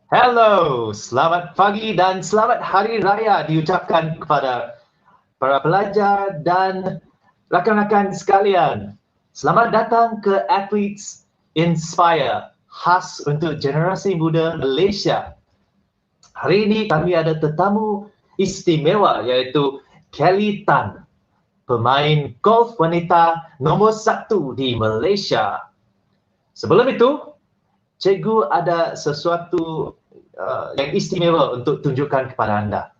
Hello, selamat pagi dan selamat Hari Raya diucapkan kepada para pelajar dan rakan-rakan sekalian. Selamat datang ke Athletes Inspire, khas untuk generasi muda Malaysia. Hari ini kami ada tetamu istimewa iaitu Kelly Tan, pemain golf wanita nombor 1 di Malaysia. Sebelum itu, cikgu ada sesuatu yang istimewa untuk tunjukkan kepada anda.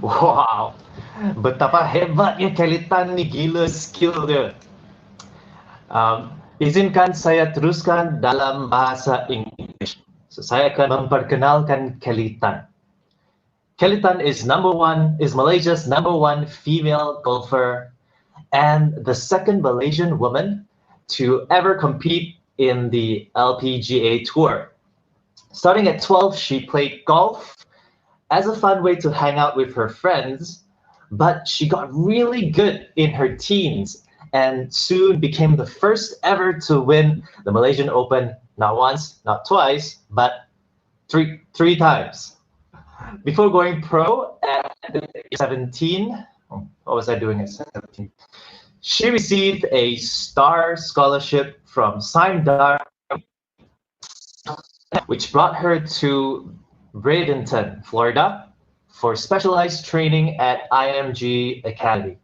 Wow, betapa hebatnya Kelly Tan ni, gila skill dia. Izinkan saya teruskan dalam bahasa English. So, saya akan memperkenalkan Kelly Tan. Kelly Tan is Malaysia's number one female golfer and the second Malaysian woman to ever compete in the LPGA Tour. Starting at 12, she played golf as a fun way to hang out with her friends, but she got really good in her teens and soon became the first ever to win the Malaysian Open, not once, not twice, but three times. Before going pro at 17, what was I doing at 17? She received a star scholarship from Sime Darby, which brought her to Bradenton, Florida, for specialized training at IMG Academy.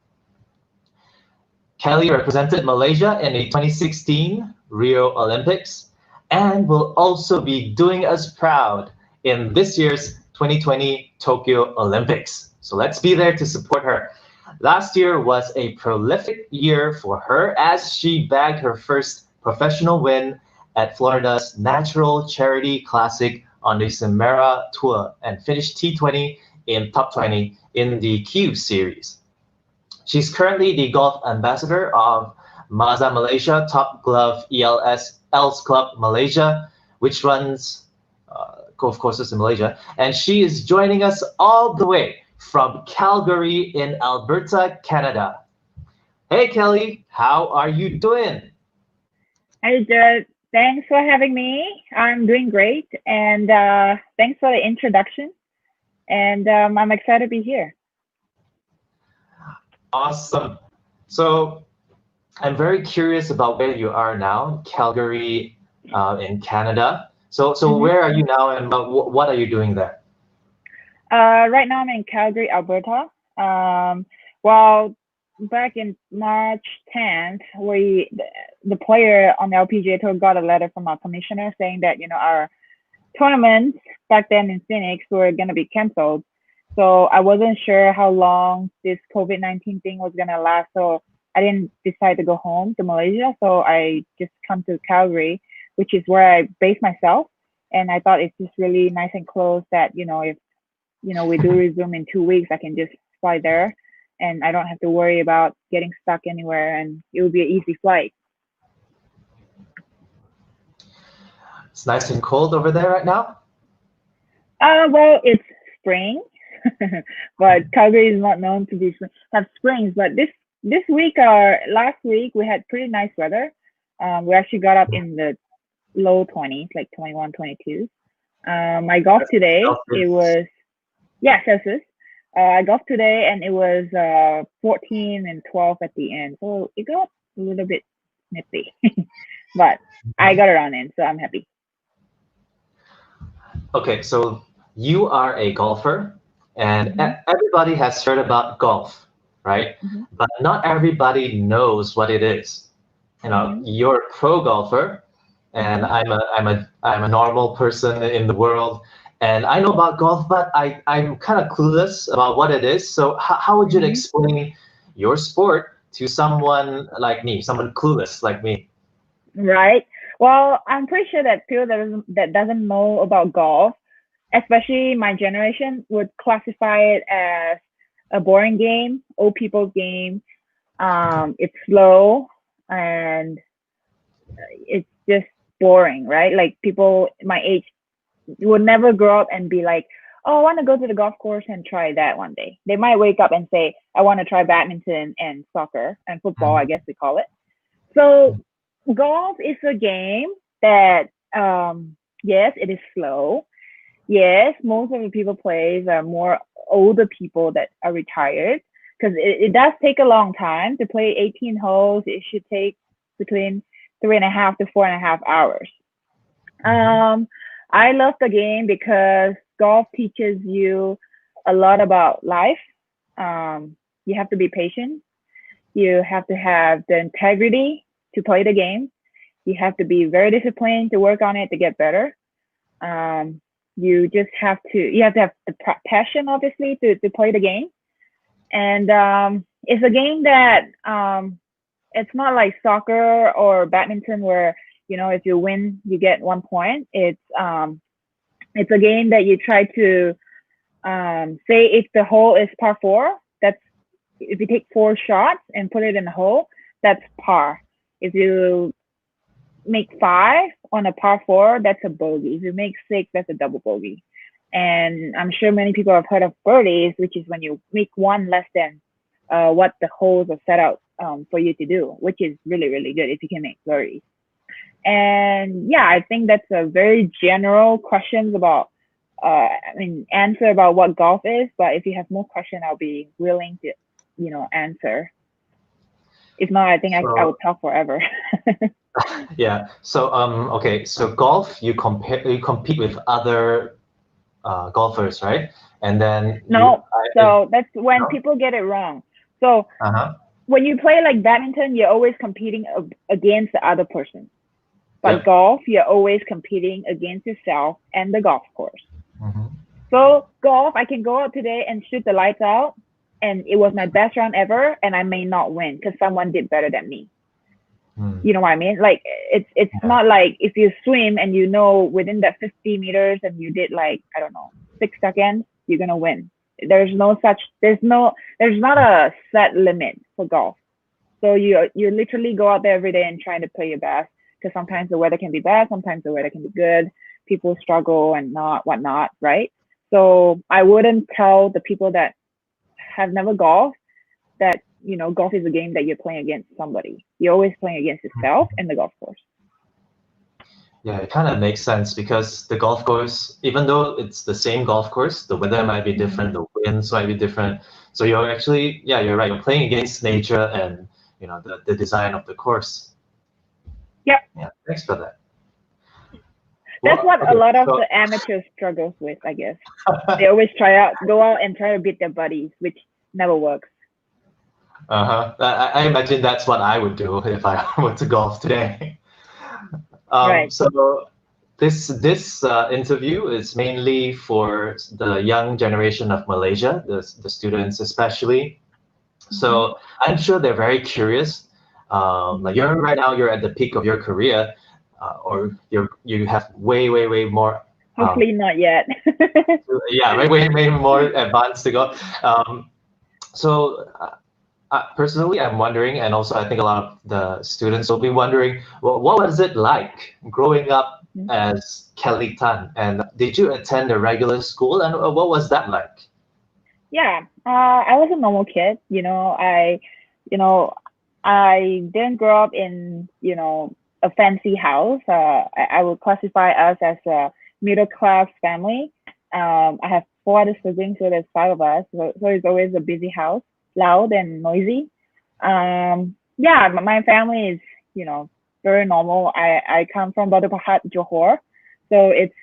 Kelly represented Malaysia in the 2016 Rio Olympics and will also be doing us proud in this year's 2020 Tokyo Olympics. So let's be there to support her. Last year was a prolific year for her as she bagged her first professional win at Florida's Natural Charity Classic on the Symetra Tour and finished T20 in top 20 in the Q Series. She's currently the golf ambassador of Mazda Malaysia, Top Glove ELS Club Malaysia, which runs golf courses in Malaysia. And she is joining us all the way from Calgary in Alberta, Canada. Hey, Kelly, how are you doing? Hey, Jared. Thanks for having me. I'm doing great, and thanks for the introduction. And I'm excited to be here. Awesome. So I'm very curious about where you are now, Calgary in Canada. So where are you now, and what are you doing there? Right now I'm in Calgary, Alberta. Well, back in March 10th, the player on the LPGA Tour got a letter from our commissioner saying that, our tournaments back then in Phoenix were going to be canceled. So I wasn't sure how long this COVID-19 thing was going to last. So I didn't decide to go home to Malaysia. So I just come to Calgary, which is where I base myself. And I thought it's just really nice and close that, if, we do resume in 2 weeks, I can just fly there. And I don't have to worry about getting stuck anywhere, and it will be an easy flight. It's nice and cold over there right now? Well, it's spring, but Calgary is not known to have springs. But this week or last week, we had pretty nice weather. We actually got up in the low 20s, like 21, 22. I golfed today. It was, Celsius. I golfed today, and it was 14 and 12 at the end. So it got a little bit nippy, but I got around in, so I'm happy. Okay, so you are a golfer, and everybody has heard about golf, right? But not everybody knows what it is. You're a pro golfer, and I'm a normal person in the world. And I know about golf, but I'm kind of clueless about what it is. So how would you explain your sport to someone like me, someone clueless like me? Right. Well, I'm pretty sure that people that doesn't know about golf, especially my generation, would classify it as a boring game, old people's game. It's slow and it's just boring, right? Like people my age would never grow up and be like, oh, I want to go to the golf course and try that one day. They might wake up and say, I want to try badminton and soccer and football, I guess we call it. So golf is a game that, yes, it is slow. Yes, most of the people plays are more older people that are retired because it does take a long time to play 18 holes. It should take between 3.5 to 4.5 hours. I love the game because golf teaches you a lot about life. You have to be patient. You have to have the integrity to play the game. You have to be very disciplined to work on it to get better. You have to have the passion, obviously, to play the game. And it's a game that it's not like soccer or badminton where, if you win, you get 1 point. It's a game that you try to say if the hole is par 4, that's if you take 4 shots and put it in the hole, that's par. If you make 5 on a par 4, that's a bogey. If you make 6, that's a double bogey. And I'm sure many people have heard of birdies, which is when you make 1 less than what the holes are set out for you to do, which is really, really good if you can make birdies. And yeah, I think that's a very general questions about, answer about what golf is. But if you have more questions, I'll be willing to, answer. If not, I think I would talk forever. Yeah. So okay. So golf, you compete with other golfers, right? And then so that's when people get it wrong. So when you play like badminton, you're always competing against the other person. But golf, you're always competing against yourself and the golf course. So golf, I can go out today and shoot the lights out, and it was my best round ever, and I may not win because someone did better than me. You know what I mean? Like it's not like if you swim and within that 50 meters and you did like, I don't know, 6 seconds, you're gonna win. There's not a set limit for golf. So you literally go out there every day and try to play your best, because sometimes the weather can be bad, sometimes the weather can be good, people struggle and whatnot, right? So I wouldn't tell the people that have never golfed that golf is a game that you're playing against somebody. You're always playing against yourself and the golf course. Yeah, it kind of makes sense because the golf course, even though it's the same golf course, the weather might be different, the winds might be different. So you're actually, you're right, you're playing against nature and the design of the course. Yep. Yeah, thanks for that. That's a lot of the amateurs struggles with, I guess. They always go out and try to beat their buddies, which never works. I imagine that's what I would do if I were to golf today. Right. So this interview is mainly for the young generation of Malaysia, the students especially. So I'm sure they're very curious. Like right now, you're at the peak of your career, or you have way more. Hopefully not yet. way more advanced to go. So personally, I'm wondering, and also I think a lot of the students will be wondering, well, what was it like growing up as Kelly Tan? And did you attend a regular school? And what was that like? Yeah, I was a normal kid. I didn't grow up in, a fancy house. I would classify us as a middle class family. I have 4 other siblings, so there's 5 of us. So it's always a busy house, loud and noisy. My family is, very normal. I come from Bradenton, Johor, so it's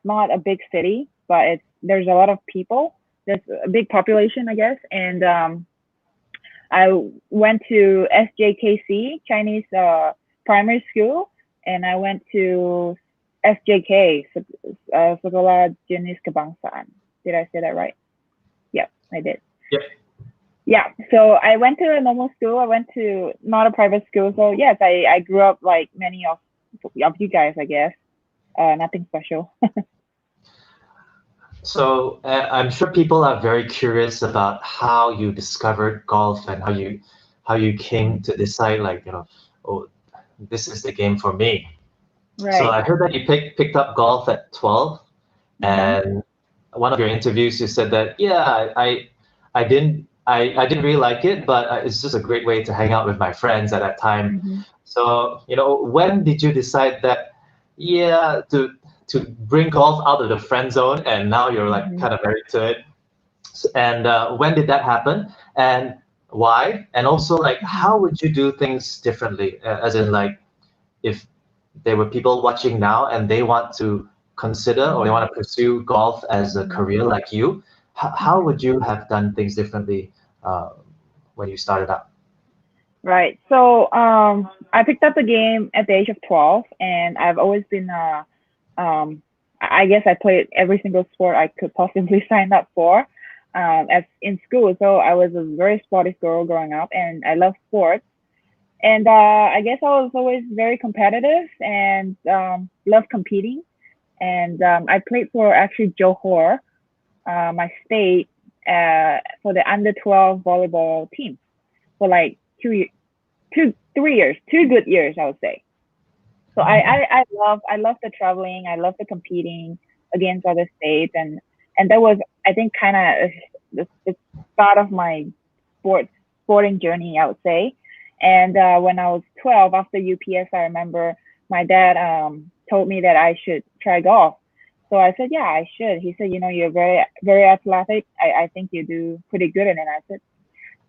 not a big city, but there's a lot of people. There's a big population, I guess, and I went to SJKC, Chinese primary school, and I went to SJK, Sekolah Jenis Kebangsaan. Did I say that right? Yep, I did. Yep. Yeah, so I went to a normal school. I went to not a private school. So yes, I grew up like many of you guys, I guess. Nothing special. So I'm sure people are very curious about how you discovered golf and how you came to decide, like, oh, this is the game for me. So Right. I heard that you picked up golf at 12, Mm-hmm. and one of your interviews you said that, yeah, I didn't really like it, but it's just a great way to hang out with my friends at that time. Mm-hmm. So, when did you decide that, yeah, to bring golf out of the friend zone, and now you're like Mm-hmm. kind of married to it? And when did that happen? And why? And also, like, Mm-hmm. how would you do things differently? As in, like, if there were people watching now and they want to consider or they Mm-hmm. want to pursue golf as a Mm-hmm. career like you, how Mm-hmm. would you have done things differently uh, when you started out? Right. So I picked up the game at the age of 12, and I've always been I guess I played every single sport I could possibly sign up for as in school. So I was a very sporty girl growing up, and I love sports. And I guess I was always very competitive and loved competing. And I played for actually Johor, my state, for the under 12 volleyball team for like 3 years, 2 good years, I would say. So I love the traveling. I love the competing against other states, and that was, I think, kind of the start of my sporting journey, I would say. And when I was 12, after UPS, I remember my dad told me that I should try golf. So I said, yeah, I should. He said, you're very very athletic. I think you do pretty good in it. I said,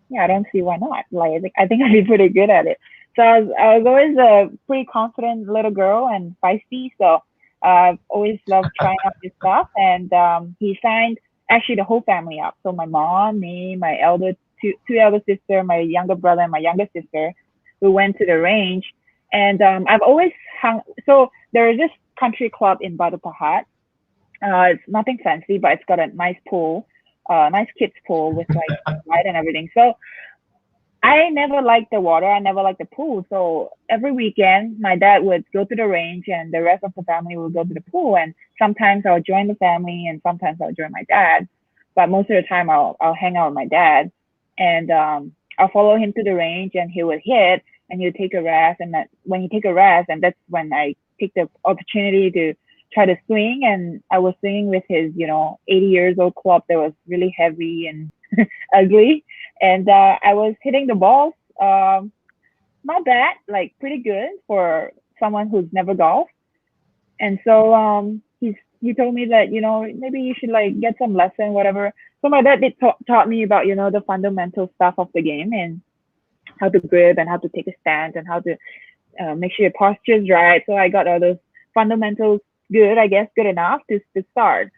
yeah, I don't see why not. Like, I think I'd be pretty good at it. So I was always a pretty confident little girl and feisty. So I've always loved trying out new stuff. And he signed actually the whole family up. So my mom, me, my two elder sister, my younger brother, and my younger sister, we went to the range. And I've always hung. So there is this country club in Batu Pahat. It's nothing fancy, but it's got a nice pool, nice kids pool with like slide and everything. So I never liked the water. I never liked the pool. So every weekend, my dad would go to the range, and the rest of the family would go to the pool. And sometimes I'll join the family, and sometimes I'll join my dad. But most of the time, I'll hang out with my dad, and I'll follow him to the range, and he would hit, and he'll take a rest. And when he take a rest, and that's when I take the opportunity to try to swing. And I was swinging with his, 80 years old club that was really heavy and ugly, and I was hitting the balls, not bad, like pretty good for someone who's never golfed. And so he told me that maybe you should like get some lesson, whatever. So my dad did taught me about the fundamental stuff of the game, and how to grip and how to take a stance and how to make sure your posture is right. So I got all those fundamentals good, I guess, good enough to start.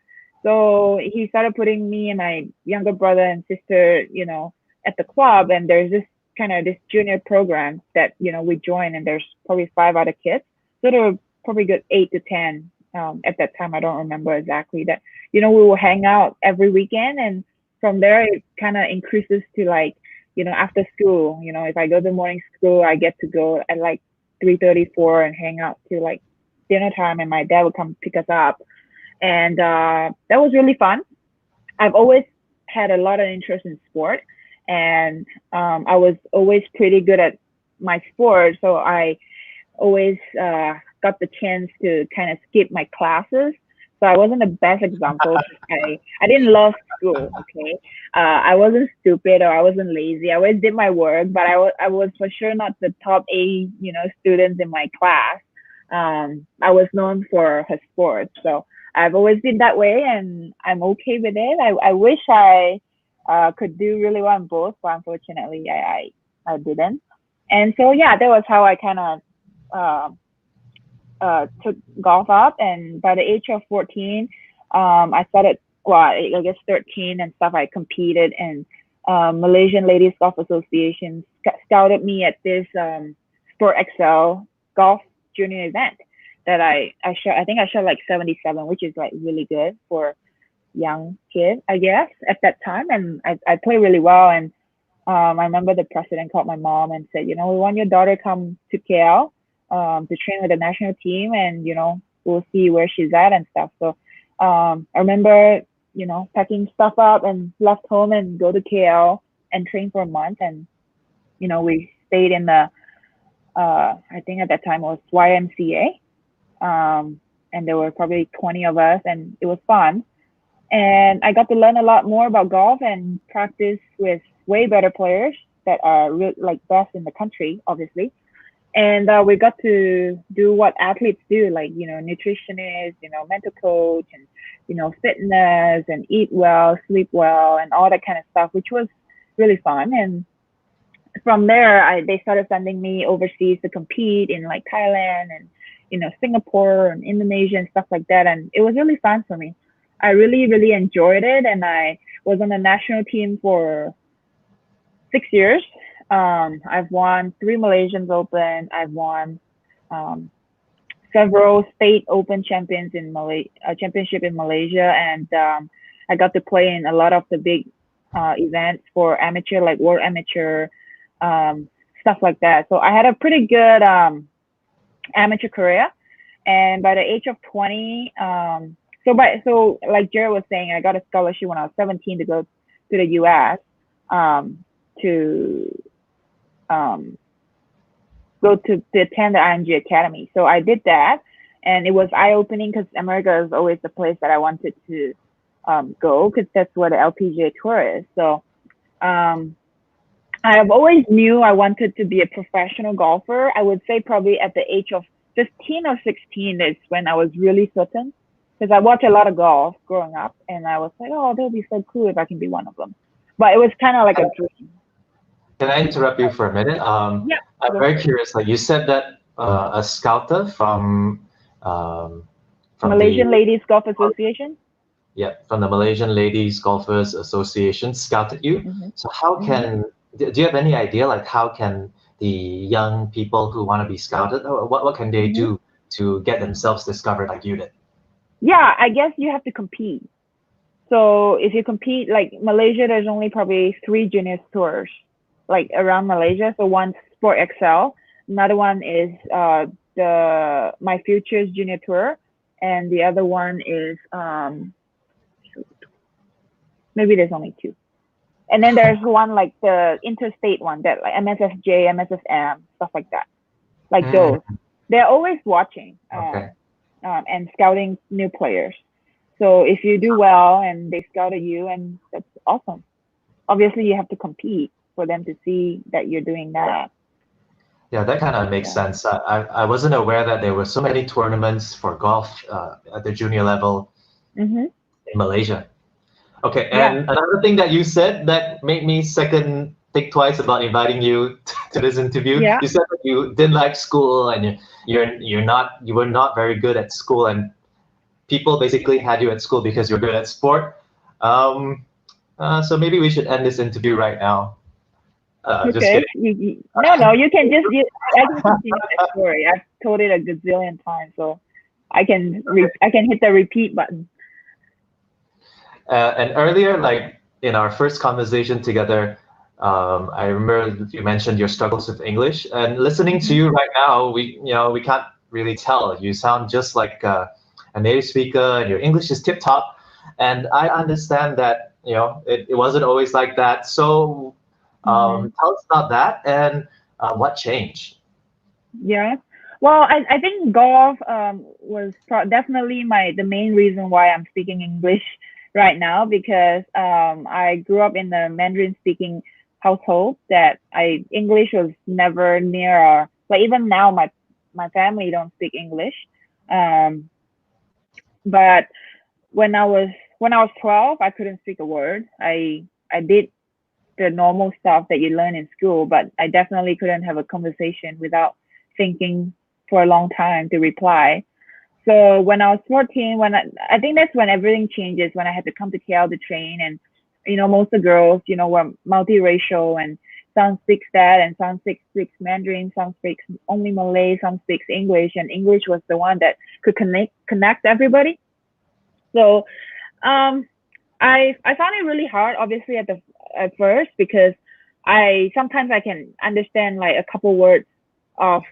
So he started putting me and my younger brother and sister, at the club, and there's this junior program that we join, and there's probably 5 other kids. So there were probably good 8 to 10 at that time. I don't remember exactly that. We will hang out every weekend, and from there it kind of increases to like after school. If I go to morning school, I get to go at like 3:34 and hang out till like dinner time, and my dad would come pick us up, and that was really fun. I've always had a lot of interest in sport, and I was always pretty good at my sport, so I always got the chance to kind of skip my classes. So I wasn't the best example. I didn't love school. Okay, I wasn't stupid or I wasn't lazy. I always did my work, but I was for sure not the top A students in my class. I was known for her sports, so I've always been that way, and I'm okay with it. I wish I could do really well in both, but unfortunately, I didn't. And so yeah, that was how I kind of uh, took golf up. And by the age of 14, I started. Well, I guess 13 and stuff. I competed, and Malaysian Ladies Golf Association scouted me at this Sport Excel golf junior event that I shot. I think I shot like 77, which is like really good for young kid, I guess, at that time. And I played really well, and I remember the president called my mom and said, we want your daughter to come to KL to train with the national team, and we'll see where she's at and stuff. So I remember, packing stuff up and left home and go to KL and train for a month. And we stayed in the I think at that time it was YMCA, and there were probably 20 of us, and it was fun. And I got to learn a lot more about golf and practice with way better players that are like best in the country, obviously. And we got to do what athletes do, like, nutritionist, mental coach, and, fitness, and eat well, sleep well, and all that kind of stuff, which was really fun. And from there, they started sending me overseas to compete in like Thailand and, Singapore and Indonesia and stuff like that. And it was really fun for me. I really, really enjoyed it. And I was on the national team for 6 years. I've won 3 Malaysian Open. I've won several state open championship in Malaysia. And I got to play in a lot of the big events for amateur, like World Amateur, stuff like that. So I had a pretty good amateur career. And by the age of 20, so like Jared was saying, I got a scholarship when I was 17 to go to the US to go to attend the IMG Academy. So I did that, and it was eye-opening because America is always the place that I wanted to go, because that's where the LPGA Tour is. So I've always knew I wanted to be a professional golfer. I would say probably at the age of 15 or 16 is when I was really certain, because I watched a lot of golf growing up, and I was like, oh, that would be so cool if I can be one of them. But it was kind of like a dream. Can I interrupt you for a minute? Yeah. I'm very curious. Like you said that a scouter from Malaysian Ladies Golf Association. Yeah, from the Malaysian Ladies Golfers Association scouted you. Mm-hmm. So how can do you have any idea like how can the young people who want to be scouted, or what can they do to get themselves discovered like you did? Yeah, I guess you have to compete. So if you compete, like Malaysia, there's only probably 3 junior tours like around Malaysia. So one's Sport XL, another one is the My Futures Junior Tour, and the other one is maybe there's only 2. And then there's one like the interstate one, that like MSFJ, MSFM, stuff like that. Like those. They're always watching and scouting new players. So if you do well and they scouted you, and that's awesome. Obviously, you have to compete for them to see that you're doing that. Yeah, that kind of makes sense. I wasn't aware that there were so many tournaments for golf at the junior level in Malaysia. Okay, and another thing that you said that made me think twice about inviting you to this interview. Yeah. You said that you didn't like school, and you were not very good at school, and people basically had you at school because you're good at sport. So maybe we should end this interview right now. Just Okay. kidding. No, you can just. I can continue the story. I've told it a gazillion times, so I can hit the repeat button. And earlier, like in our first conversation together, I remember you mentioned your struggles with English. And listening to you right now, we can't really tell. You sound just like a native speaker, and your English is tip top. And I understand that it wasn't always like that. So tell us about that and what changed. Yeah. Well, I think golf was definitely the main reason why I'm speaking English right now, because I grew up in the Mandarin speaking household that English was never near, like even now my family don't speak English. But when I was 12, I couldn't speak a word. I did the normal stuff that you learn in school, but I definitely couldn't have a conversation without thinking for a long time to reply. So when I was 14, I think that's when everything changes, when I had to come to KL to train, and most of the girls were multiracial, and some speaks that, and some speaks Mandarin, some speaks only Malay, some speaks English, and English was the one that could connect everybody. So I found it really hard, obviously at first, because I sometimes I can understand like a couple words of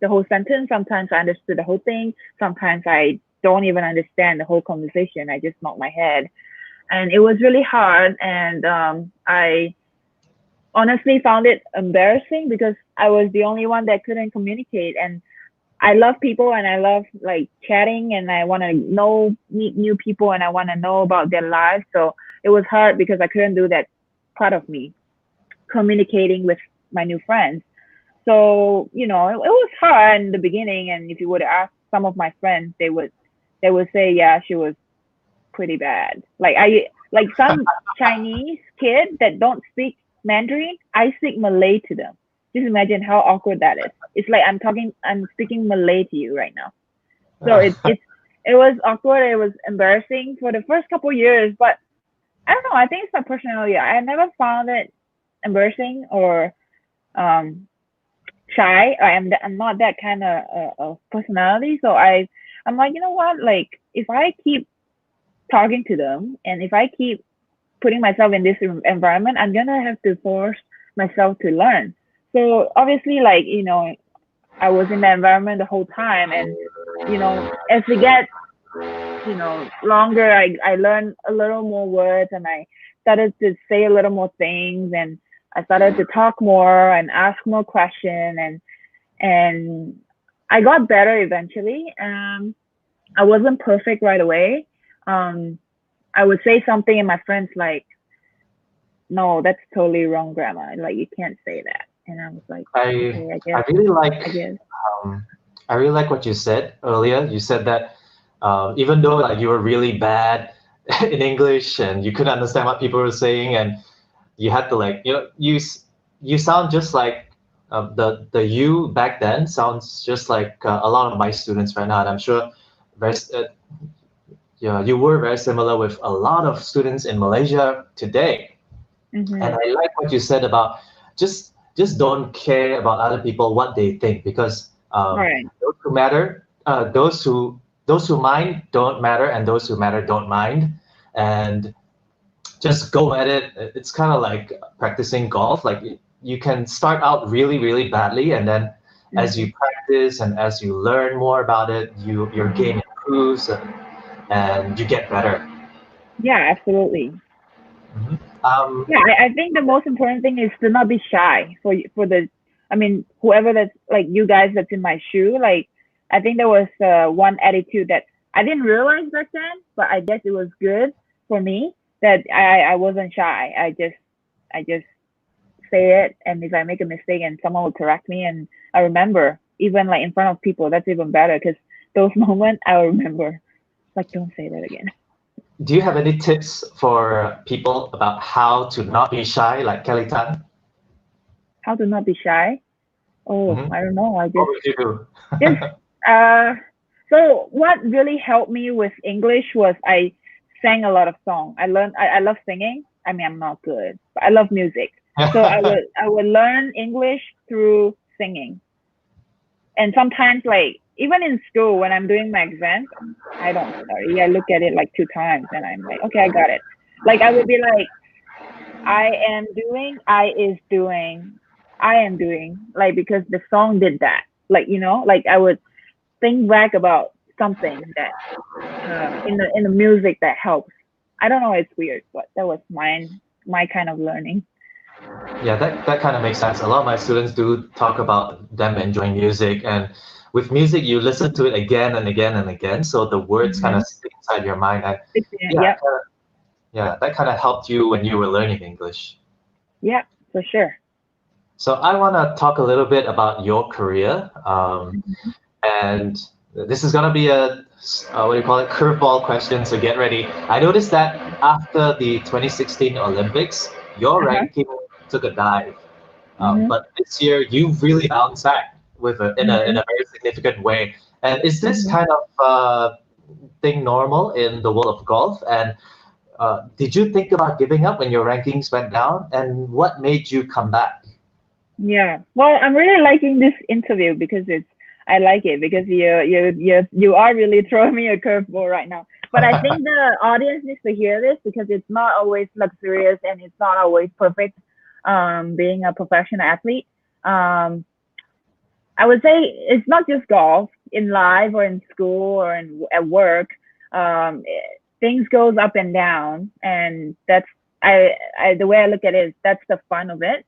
the whole sentence. Sometimes I understood the whole thing. Sometimes I don't even understand the whole conversation. I just knock my head, and it was really hard. And I honestly found it embarrassing because I was the only one that couldn't communicate. And I love people and I love like chatting and I want to meet new people and I want to know about their lives. So it was hard because I couldn't do that part of me, communicating with my new friends. So, you know, it was hard in the beginning. And if you would ask some of my friends, they would say, yeah, she was pretty bad. Like some Chinese kid that don't speak Mandarin, I speak Malay to them. Just imagine how awkward that is. It's like I'm speaking Malay to you right now. So it was awkward. It was embarrassing for the first couple years, but I don't know. I think it's my personality. I never found it embarrassing or shy. I'm not that kind of personality. So I'm like, you know what? Like if I keep talking to them and if I keep putting myself in this environment, I'm gonna have to force myself to learn. So obviously, like, you know, I was in the environment the whole time, and you know, as we get, you know, longer, I learned a little more words, and I started to say a little more things, and I started to talk more and ask more questions, and I got better eventually. I wasn't perfect right away. I would say something, and my friends like, "No, that's totally wrong grammar. Like you can't say that." And I was like, "Okay, I I guess." really I guess. um, I really like what you said earlier. You said that even though like you were really bad in English and you couldn't understand what people were saying, and you had to like you sound just like the you back then sounds just like a lot of my students right now, and I'm sure very yeah, you were very similar with a lot of students in Malaysia today. And Mm-hmm. I like what you said about just don't care about other people what they think, because Right. those who matter, those who mind don't matter, and those who matter don't mind, and just go at it. It's kind of like practicing golf. Like you can start out really badly, and then as Mm-hmm. you practice and as you learn more about it, your Mm-hmm. game improves, and you get better. Yeah, absolutely. Mhm. Um, Yeah, I think the most important thing is to not be shy for the, I mean, whoever that's like you guys that's in my shoe. Like, I think there was one attitude that I didn't realize back then, but I guess it was good for me that I wasn't shy. I just say it, and if I make a mistake and someone will correct me, and I remember even like in front of people, that's even better because those moments I will remember. Like, don't say that again. do you have any tips for people about how to not be shy, like Kelly Tan? How to not be shy? Oh, Hmm. I don't know. I What just would you do? Just uh, so what really helped me with English was I sang a lot of songs. I love singing. I mean, I'm not good, but I love music. So I would learn English through singing. And sometimes like even in school when I'm doing my exams, I don't study. I look at it like two times and I'm like, okay, I got it. Like I would be like, I am doing, I is doing, I am doing, like because the song did that. Like, you know, like I would think back about something that in the music that helps. I don't know, it's weird, but that was my kind of learning. Yeah, that kind of makes sense. A lot of my students do talk about them enjoying music, and with music, you listen to it again and again and again, so the words kind Mm-hmm. of stick inside your mind. And yeah, Yep, yeah, that kind of helped you when you were learning English. yep, for sure. So I want to talk a little bit about your career, Mm-hmm. and this is gonna be a what do you call it, curveball question. So get ready. I noticed that after the 2016 Olympics, your Uh-huh. ranking took a dive. Mm-hmm. But this year, you've really bounced back in Mm-hmm. a very significant way. And is this Mm-hmm. kind of thing normal in the world of golf? And did you think about giving up when your rankings went down? And what made you come back? Yeah. Well, I'm really liking this interview because I like it because you are really throwing me a curveball right now. But I think the audience needs to hear this because it's not always luxurious and it's not always perfect. being a professional athlete. I would say it's not just golf. In life or in school or at work, things goes up and down, and that's the way I look at it is that's the fun of it.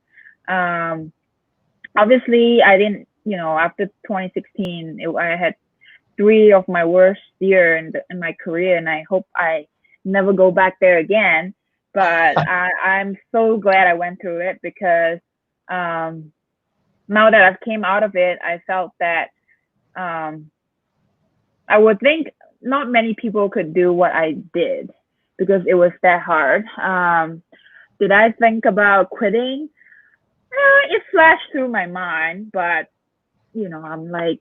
Obviously, I didn't, after 2016, I had 3 of my worst year in my career, and I hope I never go back there again. But I'm so glad I went through it, because now that I've came out of it, I felt that I would think not many people could do what I did, because it was that hard. Did I think about quitting? It flashed through my mind, but I'm like,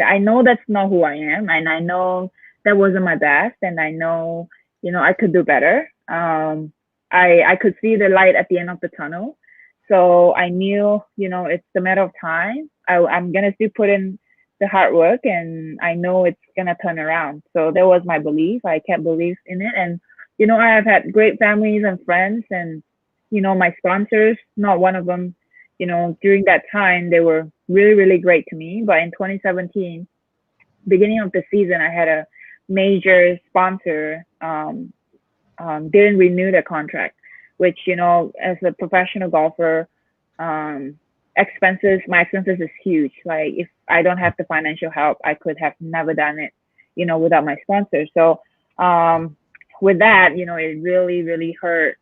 I know that's not who I am, and I know that wasn't my best, and I know I could do better. I could see the light at the end of the tunnel. So I knew, it's a matter of time. I'm going to still put in the hard work, and I know it's going to turn around. So that was my belief. I kept belief in it. And, I have had great families and friends, and, my sponsors, not one of them, during that time, they were really, really great to me. But in 2017, beginning of the season, I had a major sponsor didn't renew their contract, which, as a professional golfer, my expenses is huge. Like, if I don't have the financial help, I could have never done it, without my sponsor. So with that, it really, really hurt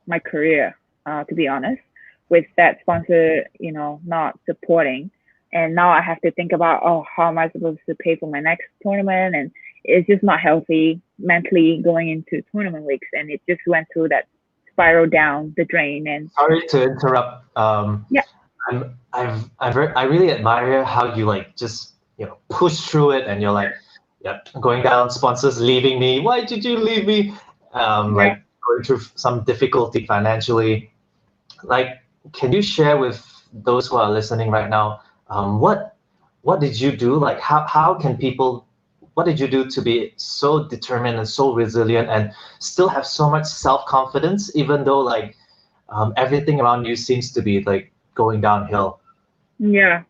my career, to be honest, with that sponsor, not supporting. And now I have to think about, how am I supposed to pay for my next tournament? And it's just not healthy mentally going into tournament weeks. And it just went through that spiral down the drain. And sorry to interrupt. Yeah. I really admire how you just push through it, and you're like, yep, going down, sponsors leaving me. Why did you leave me? Like going through some difficulty financially. Like, can you share with those who are listening right now, what did you do? Like, what did you do to be so determined and so resilient and still have so much self-confidence, even though everything around you seems to be going downhill? Yeah.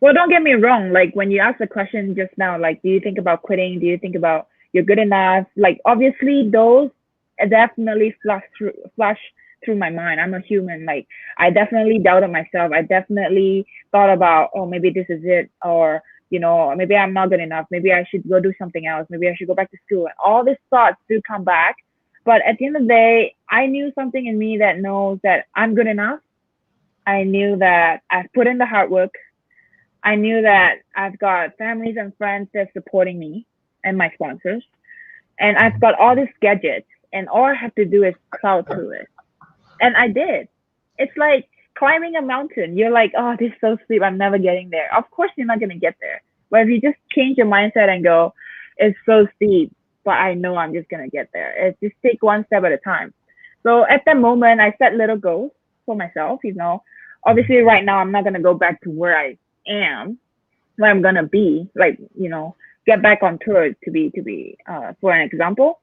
Well, don't get me wrong. Like, when you asked the question just now, do you think about quitting? Do you think about you're good enough? Obviously those definitely flash through my mind. I'm a human. I definitely doubted myself. I definitely thought about, maybe this is it, or maybe I'm not good enough. Maybe I should go do something else. Maybe I should go back to school. And all these thoughts do come back. But at the end of the day, I knew something in me that knows that I'm good enough. I knew that I've put in the hard work. I knew that I've got families and friends that's supporting me and my sponsors. And I've got all these gadgets, and all I have to do is plow through it. And I did. It's like climbing a mountain. You're like, this is so steep, I'm never getting there. Of course you're not going to get there. But if you just change your mindset and go, it's so steep, but I know I'm just going to get there. It's just take one step at a time. So at that moment, I set little goals for myself. Obviously right now, I'm not going to go back to where I am, where I'm going to be, get back on tour to be for an example.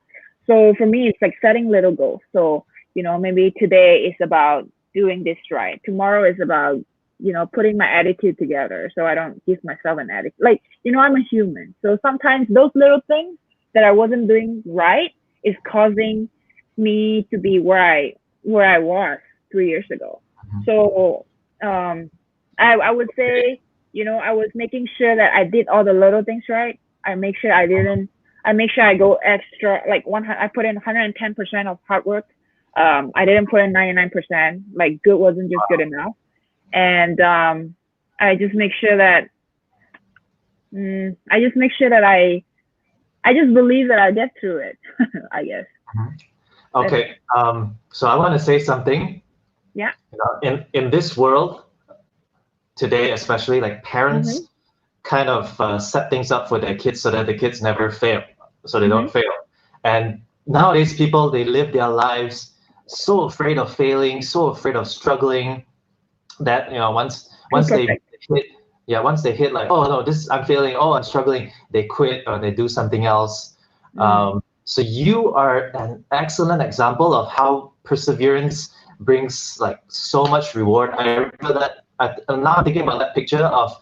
So for me, it's like setting little goals. So, maybe today is about doing this right. Tomorrow is about, putting my attitude together so I don't give myself an attitude. I'm a human. So sometimes those little things that I wasn't doing right is causing me to be where I was 3 years ago. So I would say, I was making sure that I did all the little things right. I make sure I go extra, I put in 110% of hard work. I didn't put in 99%. Good wasn't just good enough. And I just make sure that I just believe that I'll get through it. I guess. Okay. So I want to say something. Yeah. In this world today, especially, parents kind of set things up for their kids so that the kids never fail, so they don't fail. And nowadays, people, they live their lives so afraid of failing, so afraid of struggling, that once they hit oh no, I'm failing, oh I'm struggling, they quit or they do something else. So you are an excellent example of how perseverance brings like so much reward. I remember that. I'm now thinking about that picture of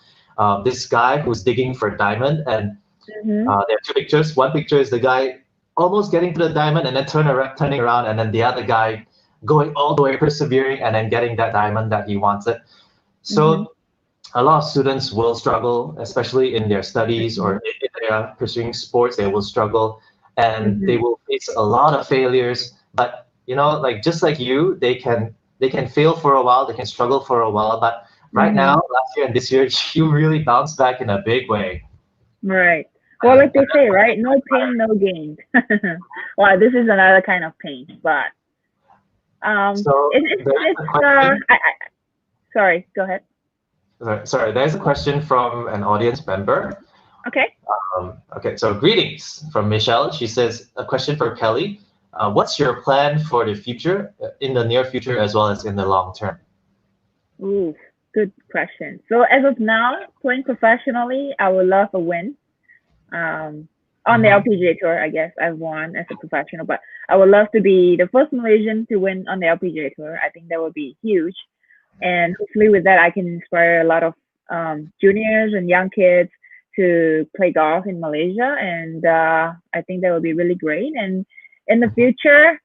this guy who's digging for a diamond, and there are two pictures. One picture is the guy almost getting to the diamond and then turning around, and then the other guy going all the way, persevering, and then getting that diamond that he wanted. So a lot of students will struggle, especially in their studies or if they are pursuing sports, they will struggle and they will face a lot of failures. But you know, like just like you, they can fail for a while, they can struggle for a while. But right now, last year and this year, you really bounced back in a big way. Right. Well, like they say, right? No pain, no gain. Well, this is another kind of pain, but So sorry, go ahead. Sorry, there's a question from an audience member. Okay. Okay, so greetings from Michelle. She says, a question for Kelly. What's your plan for the future, in the near future as well as in the long term? Ooh, good question. So as of now, playing professionally, I would love a win. On the LPGA Tour, I guess I've won as a professional, but I would love to be the first Malaysian to win on the LPGA Tour. I think that would be huge. And hopefully with that, I can inspire a lot of juniors and young kids to play golf in Malaysia. And I think that would be really great. And in the future,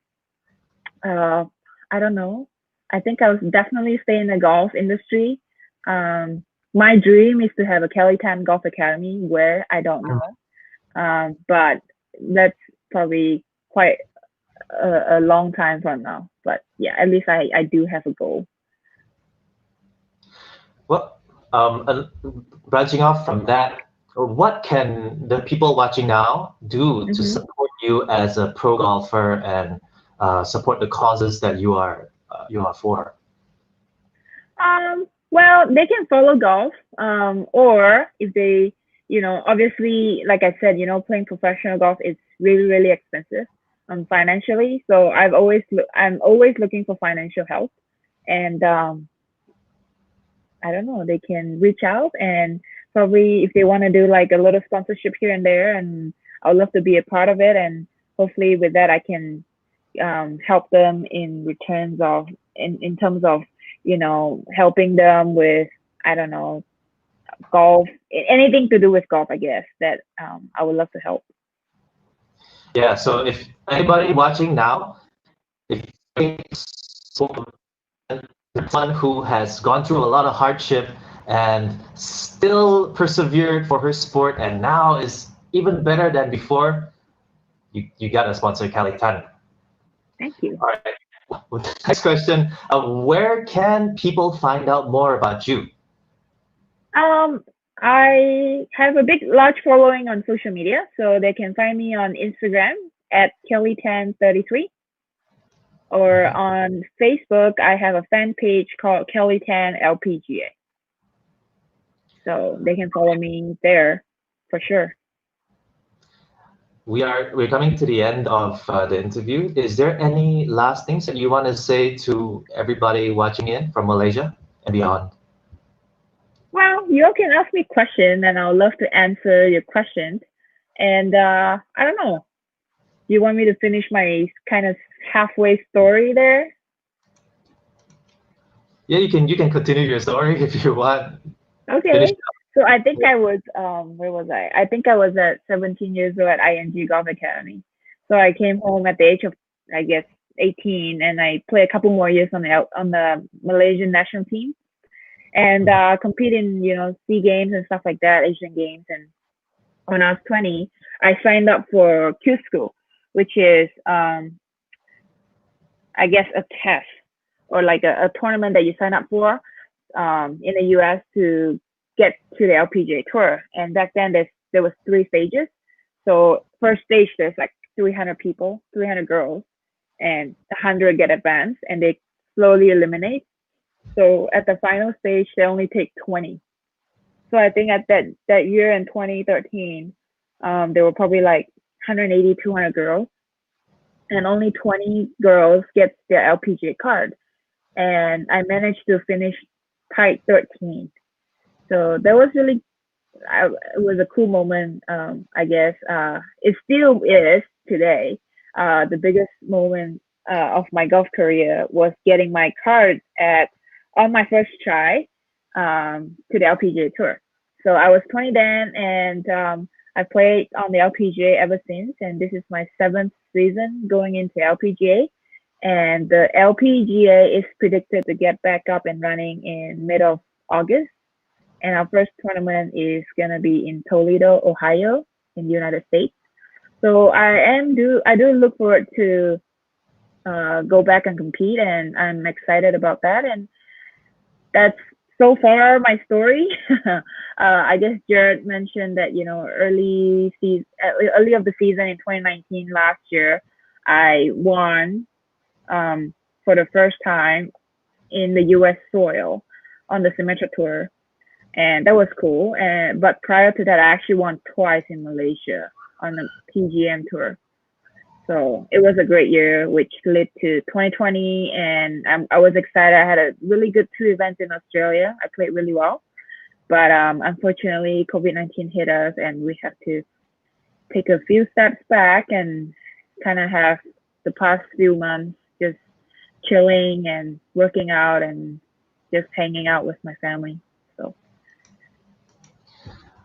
I don't know. I think I'll definitely stay in the golf industry. My dream is to have a Kelly Tan Golf Academy where I don't know. But that's probably quite a long time from now. But yeah, at least I do have a goal. Well, branching off from that, what can the people watching now do to support you as a pro golfer and support the causes that you are for? Well, they can follow golf, or if they, obviously, like I said, playing professional golf is really, really expensive, financially. So I'm always looking for financial help, and I don't know, they can reach out and probably if they want to do like a little sponsorship here and there, and I'd love to be a part of it, and hopefully with that I can help them in returns of in terms of helping them with, I don't know, golf, anything to do with golf, I guess, that I would love to help. Yeah, so if anybody watching now, if someone who has gone through a lot of hardship and still persevered for her sport and now is even better than before, you got to sponsor Kelly Tan. Thank you. All right. Next question. Where can people find out more about you? I have a large following on social media, so they can find me on Instagram at KellyTan33, or on Facebook I have a fan page called Kelly Tan LPGA. So they can follow me there for sure. We're coming to the end of the interview. Is there any last things that you want to say to everybody watching in from Malaysia and beyond? Well, you all can ask me questions and I'll love to answer your questions. And I don't know, you want me to finish my kind of halfway story there? Yeah, you can continue your story if you want. Okay. So I think I was, where was I? I think I was at 17 years old at IMG Golf Academy. So I came home at the age of, I guess, 18, and I played a couple more years on the Malaysian national team, and compete in, SEA Games and stuff like that, Asian Games. And when I was 20, I signed up for Q School, which is, I guess, a test or like a tournament that you sign up for in the US to get to the LPGA Tour. And back then there was 3 stages. So first stage, there's like 300 people, 300 girls, and 100 get advanced, and they slowly eliminate. So at the final stage, they only take 20. So I think at that year in 2013, there were probably like 180, 200 girls, and only 20 girls get their LPGA card. And I managed to finish tied 13. So that was really, it was a cool moment, I guess. It still is today, the biggest moment of my golf career was getting my card on my first try to the LPGA Tour. So I was 20 then, and I played on the LPGA ever since, and this is my 7th season going into LPGA. And the LPGA is predicted to get back up and running in mid of August. And our first tournament is gonna be in Toledo, Ohio, in the United States. So I do look forward to go back and compete, and I'm excited about that. And that's so far my story. I guess Jared mentioned that early of the season in 2019 last year, I won for the first time in the U.S. soil on the Symetra Tour, and that was cool. But prior to that, I actually won twice in Malaysia on the PGM Tour. So it was a great year, which led to 2020, and I was excited. I had a really good 2 events in Australia. I played really well, but unfortunately, COVID-19 hit us, and we have to take a few steps back and kind of have the past few months just chilling and working out and just hanging out with my family. So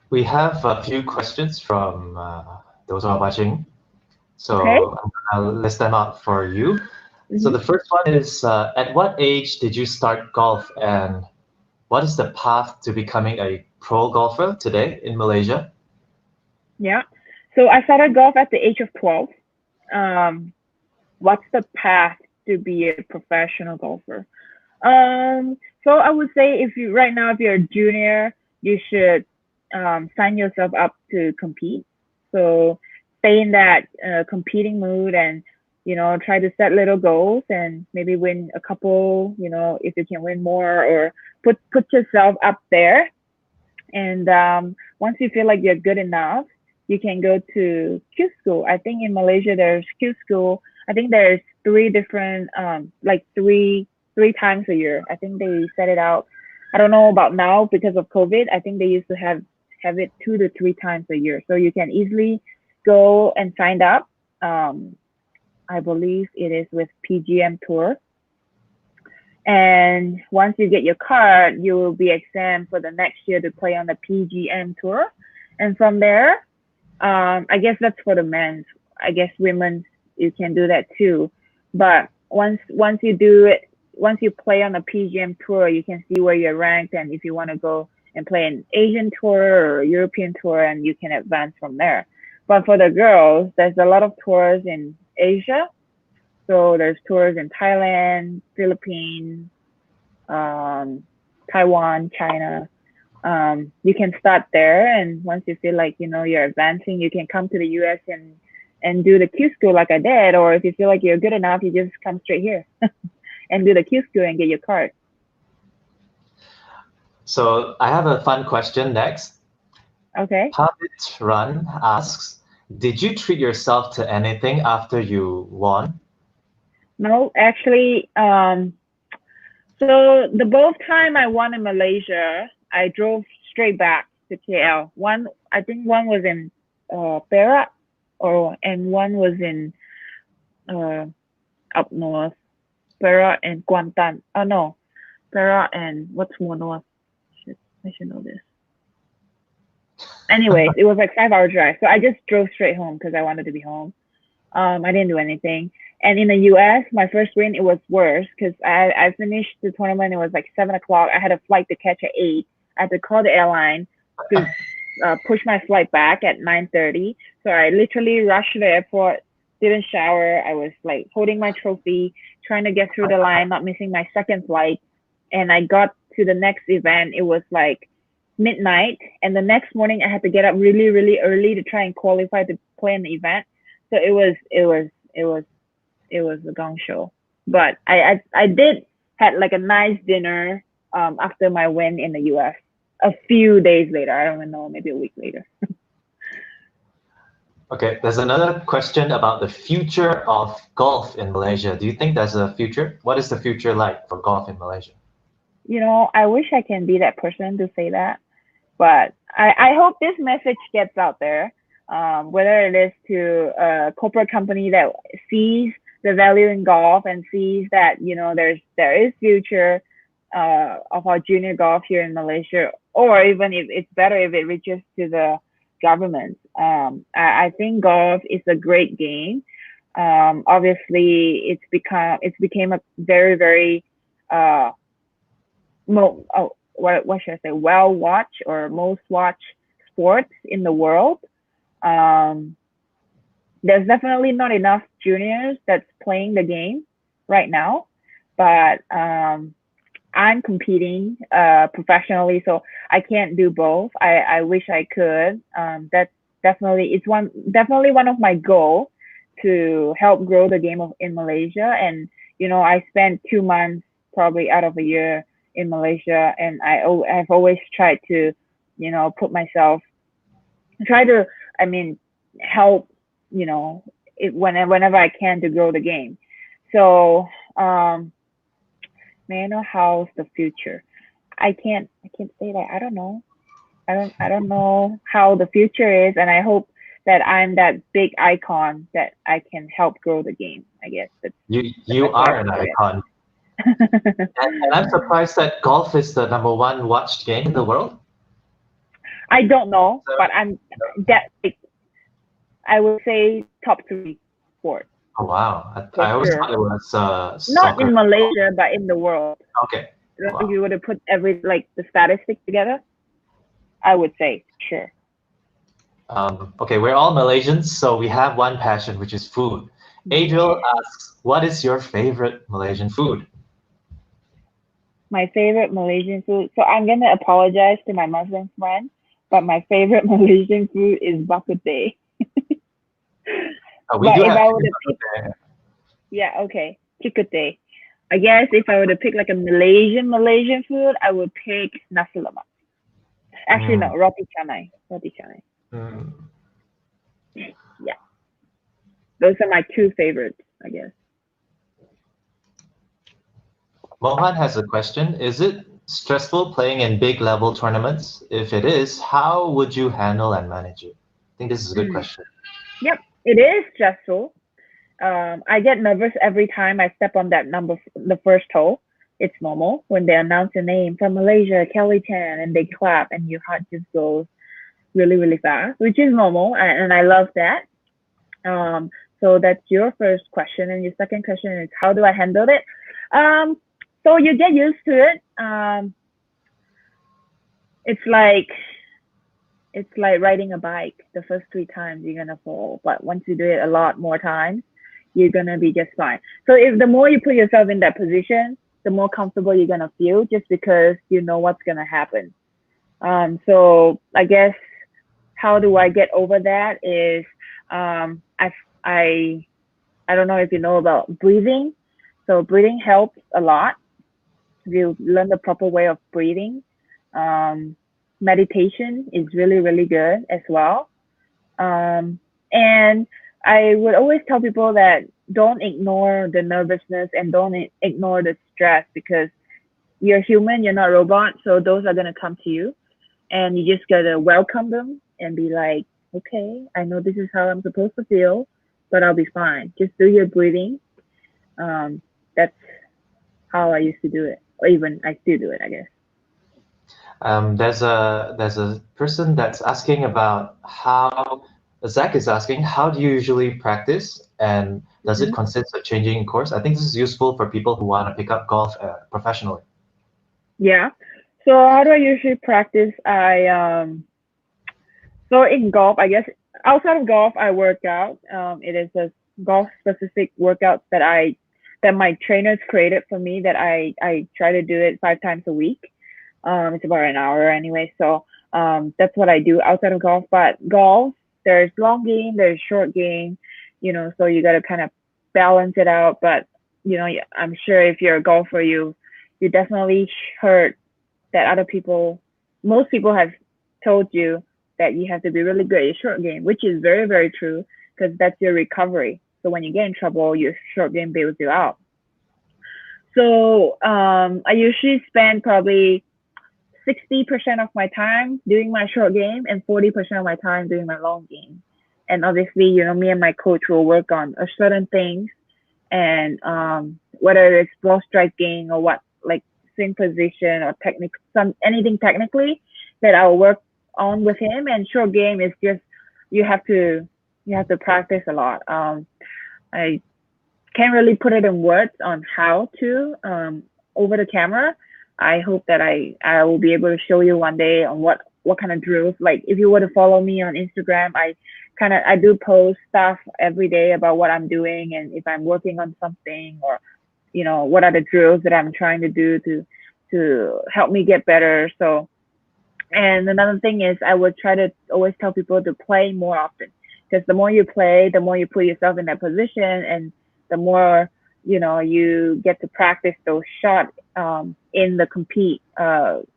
We have a few questions from those who are watching. So okay. I'm gonna list them out for you. So the first one is, at what age did you start golf, and what is the path to becoming a pro golfer today in Malaysia? Yeah. So I started golf at the age of 12. What's the path to be a professional golfer? So I would say if you're a junior, you should sign yourself up to compete. So stay in that competing mood, and try to set little goals and maybe win a couple. If you can win more, or put yourself up there. And once you feel like you're good enough, you can go to Q school. I think in Malaysia there's Q school. I think there's 3 different three times a year. I think they set it out. I don't know about now because of COVID. I think they used to have it 2 to 3 times a year. So you can easily go and sign up. I believe it is with PGM Tour. And once you get your card, you will be exempt for the next year to play on the PGM Tour. And from there, I guess that's for the men. I guess women, you can do that too. But once you do it, once you play on the PGM Tour, you can see where you're ranked, and if you want to go and play an Asian Tour or European Tour, and you can advance from there. But for the girls, there's a lot of tours in Asia. So there's tours in Thailand, Philippines, Taiwan, China. You can start there, and once you feel like you're advancing, you can come to the US and do the Q school like I did. Or if you feel like you're good enough, you just come straight here and do the Q school and get your card. So I have a fun question next. Okay. Habit Run asks, did you treat yourself to anything after you won? No, actually, so the both time I won in Malaysia, I drove straight back to KL. I think one was in Perak, and one was in up north, Perak and Kuantan. Oh no, Perak and what's more north? I should know this. Anyways, it was like 5-hour drive, so I just drove straight home because I wanted to be home. I didn't do anything. And in the US, my first win, it was worse because I finished the tournament. It was like 7 o'clock. I had a flight to catch at 8. I had to call the airline to push my flight back at 9:30. So I literally rushed to the airport, didn't shower. I was like holding my trophy, trying to get through the line, not missing my second flight. And I got to the next event. It was like midnight. And the next morning, I had to get up really, really early to try and qualify to play in the event. So it was a gong show. But I did had like a nice dinner after my win in the US a few days later. I don't even know, maybe a week later. Okay, there's another question about the future of golf in Malaysia. Do you think there's a future? What is the future like for golf in Malaysia? I wish I can be that person to say that, but I hope this message gets out there, whether it is to a corporate company that sees the value in golf and sees that there is future of our junior golf here in Malaysia, or even if it's better if it reaches to the government. I think golf is a great game. Obviously, it's became a very, very what should I say, well watched or most watched sports in the world. There's definitely not enough juniors that's playing the game right now, but I'm competing professionally, so I can't do both. I wish I could. That's definitely one of my goals to help grow the game in Malaysia. And I spent 2 months probably out of a year in Malaysia, and I've always tried to put myself, help whenever I can to grow the game. So may I know how's the future? I can't say that. I don't know. I don't know how the future is, and I hope that I'm that big icon that I can help grow the game. I guess you are an icon. and I'm surprised that golf is the #1 watched game in the world. I don't know, but I would say top 3 sport. Oh wow! I always thought it was not soccer. in Malaysia, but in the world. Okay. Wow. If you were to put the statistics together, I would say sure. Okay, we're all Malaysians, so we have one passion, which is food. Adriel asks, what is your favorite Malaysian food? My favorite Malaysian food. So I'm gonna apologize to my Muslim friends, but my favorite Malaysian food is bak kut teh. We do have yeah, okay, chikute. I guess if I were to pick like a Malaysian food, I would pick nasi lemak. Actually, no, roti canai. Yeah, those are my 2 favorites, I guess. Mohan has a question. Is it stressful playing in big level tournaments? If it is, how would you handle and manage it? I think this is a good question. Yep, it is stressful. I get nervous every time I step on the first hole. It's normal when they announce your name from Malaysia, Kelly Chan, and they clap and your heart just goes really, really fast, which is normal, and I love that. So that's your first question, and your second question is how do I handle it? So you get used to it. It's like riding a bike. The first 3 times you're gonna fall, but once you do it a lot more times, you're gonna be just fine. So if the more you put yourself in that position, the more comfortable you're gonna feel, just because you know what's gonna happen. So I guess how do I get over that is I don't know if you know about breathing. So breathing helps a lot. You learn the proper way of breathing. Meditation is really, really good as well. And I would always tell people that don't ignore the nervousness and don't ignore the stress, because you're human, you're not a robot. So those are going to come to you, and you just got to welcome them and be like, okay, I know this is how I'm supposed to feel, but I'll be fine. Just do your breathing. That's how I used to do it, or even I still do it, I guess. There's a person that's asking about how Zach is asking, how do you usually practice, and does it consist of changing course? I think this is useful for people who want to pick up golf professionally. Yeah. So how do I usually practice? So in golf, I guess outside of golf, I work out. It is a golf specific workout that my trainers created for me, that I try to do it 5 times a week. It's about an hour anyway. So that's what I do outside of golf. But golf, there's long game, there's short game, so you got to kind of balance it out. But, I'm sure if you're a golfer, you definitely heard that most people have told you that you have to be really good at your short game, which is very, very true, because that's your recovery. So when you get in trouble, your short game bails you out. So I usually spend probably 60% of my time doing my short game and 40% of my time doing my long game. And obviously, me and my coach will work on certain things and whether it's ball striking or what, like swing position or anything technically that I'll work on with him. And short game is just you have to practice a lot. I can't really put it in words on how to over the camera. I hope that I will be able to show you one day on what kind of drills. Like if you were to follow me on Instagram, I do post stuff every day about what I'm doing and if I'm working on something, or what are the drills that I'm trying to do to help me get better. So, and another thing is I would try to always tell people to play more often, because the more you play, the more you put yourself in that position, and the more you get to practice those shots in the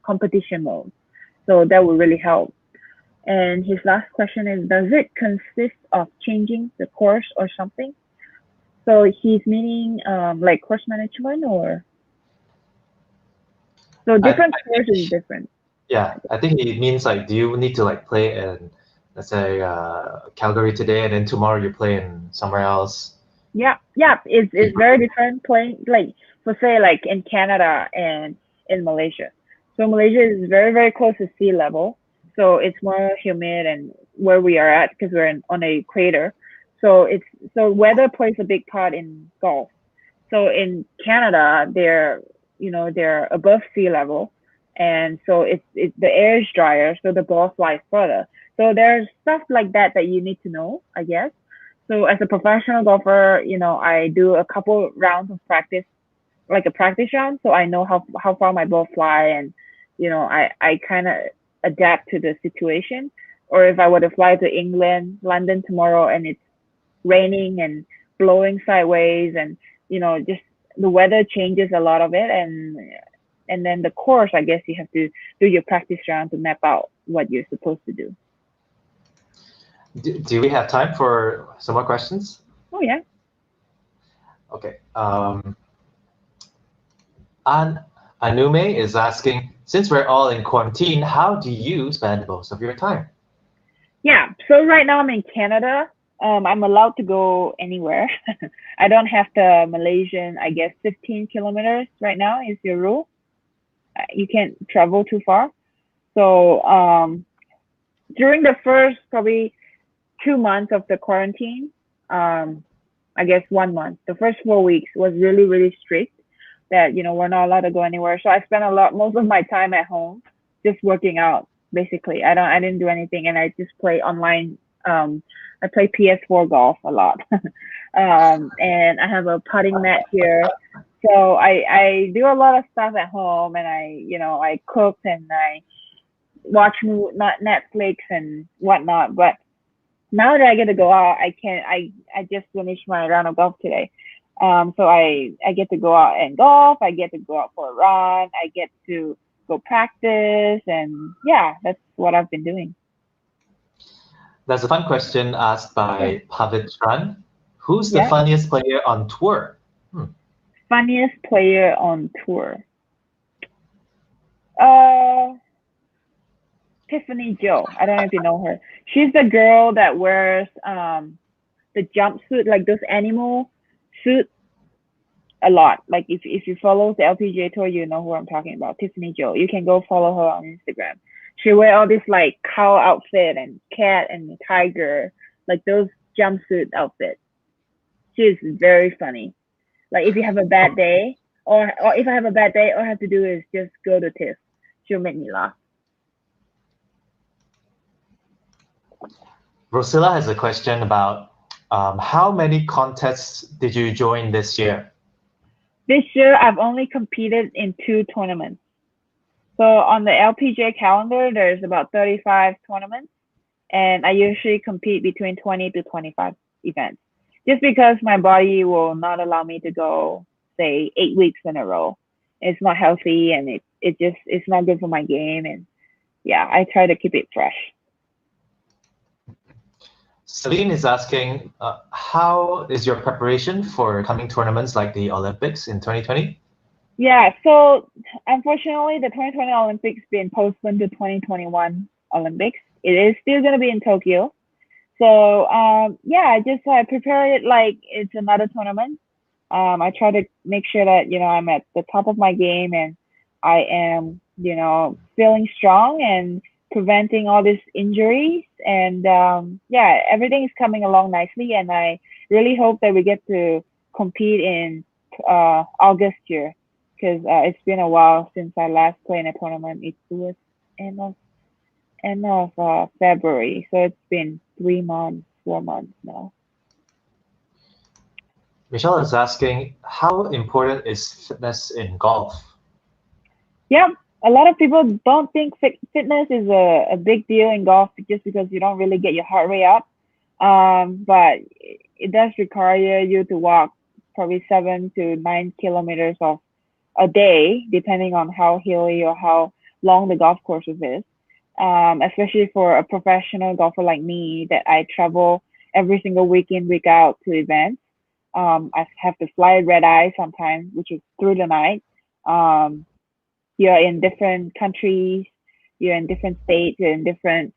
competition mode. So that will really help. And his last question is, does it consist of changing the course or something? So he's meaning like course management, or so different courses is different. Yeah, I think it means like, do you need to like play in, let's say, Calgary today, and then tomorrow you play in somewhere else? Yeah, it's very different playing, like for say like in Canada and in Malaysia. So Malaysia is very, very close to sea level, so it's more humid, and where we are at, because we're on a equator, so weather plays a big part in golf. So in Canada, they're above sea level, and so it's the air is drier, so the ball flies further. So there's stuff like that you need to know, I guess. So as a professional golfer, I do a couple rounds of practice, like a practice round, so I know how far my ball fly, and I kind of adapt to the situation. Or if I were to fly to London tomorrow, and it's raining and blowing sideways, and just the weather changes a lot of it, and then the course, I guess you have to do your practice round to map out what you're supposed to do. Do we have time for some more questions? Oh yeah. Okay. Anume is asking, since we're all in quarantine, how do you spend most of your time? Yeah, so right now I'm in Canada. I'm allowed to go anywhere. I don't have the Malaysian, I guess 15 kilometers right now is your rule. You can't travel too far. So during the first probably 2 months of the quarantine, I guess 1 month, the first 4 weeks was really, really strict, that we're not allowed to go anywhere. So I spent most of my time at home just working out, basically. I didn't do anything, and I just play online. I play PS4 golf a lot. And I have a putting mat here. So I do a lot of stuff at home, and I cook, and I watch Netflix and whatnot. But now that I get to go out, I just finished my round of golf today. So I get to go out and golf. I get to go out for a run. I get to go practice, and yeah, that's what I've been doing. There's a fun question asked by Pavitran. Who's the funniest player on tour? Funniest player on tour? Tiffany Joe. I don't know if you know her. She's the girl that wears the jumpsuit, like those animal suits, a lot. Like if you follow the LPGA Tour, you know who I'm talking about. Tiffany Joe. You can go follow her on Instagram. She wear all this like cow outfit and cat and tiger, like those jumpsuit outfits. She's very funny. Like if you have a bad day, or if I have a bad day, all I have to do is just go to Tiff. She'll make me laugh. Rosilla has a question about how many contests did you join this year? This year, I've only competed in 2 tournaments. So on the LPGA calendar, there's about 35 tournaments, and I usually compete between 20 to 25 events, just because my body will not allow me to go, say, 8 weeks in a row. It's not healthy, and it's not good for my game. And yeah, I try to keep it fresh. Celine is asking, how is your preparation for coming tournaments like the Olympics in 2020? Yeah, so unfortunately, the 2020 Olympics been postponed to 2021 Olympics. It is still going to be in Tokyo. So yeah, I prepare it like it's another tournament. I try to make sure that, I'm at the top of my game, and I am, feeling strong and preventing all these injuries. And yeah, everything is coming along nicely. And I really hope that we get to compete in August here, because it's been a while since I last played in a tournament. It was end of February, so it's been 3 months, 4 months now. Michelle is asking, how important is fitness in golf? Yeah, a lot of people don't think fitness is a big deal in golf just because you don't really get your heart rate up. But it does require you to walk probably 7 to 9 kilometers of a day, depending on how hilly or how long the golf courses is. Especially for a professional golfer like me, that I travel every single week in, week out to events. I have to fly red eye sometimes, which is through the night. You're in different countries, you're in different states, you're in different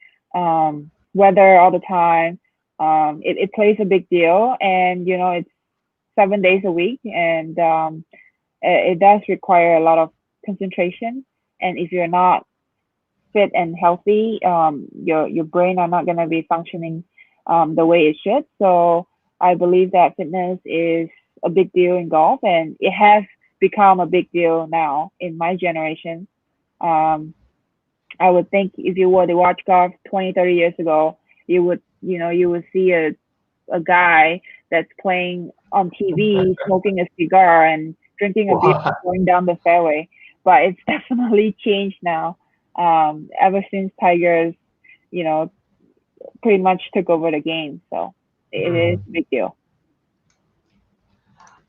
weather all the time. It plays a big deal, and it's 7 days a week, and it does require a lot of concentration. And if you're not fit and healthy, your brain are not going to be functioning the way it should. So I believe that fitness is a big deal in golf, and it has become a big deal now in my generation. I would think if you were to watch golf 20, 30 years ago, you would see a guy that's playing on TV, smoking a cigar and drinking a beer, going down the fairway. But it's definitely changed now. Ever since Tigers, pretty much took over the game. So it is a big deal.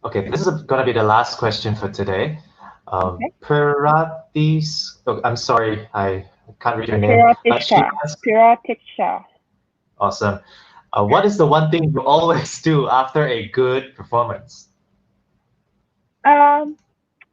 Okay, this is going to be the last question for today. Piratis, I'm sorry, I can't read your name. Piratisha. Awesome. What is the one thing you always do after a good performance? I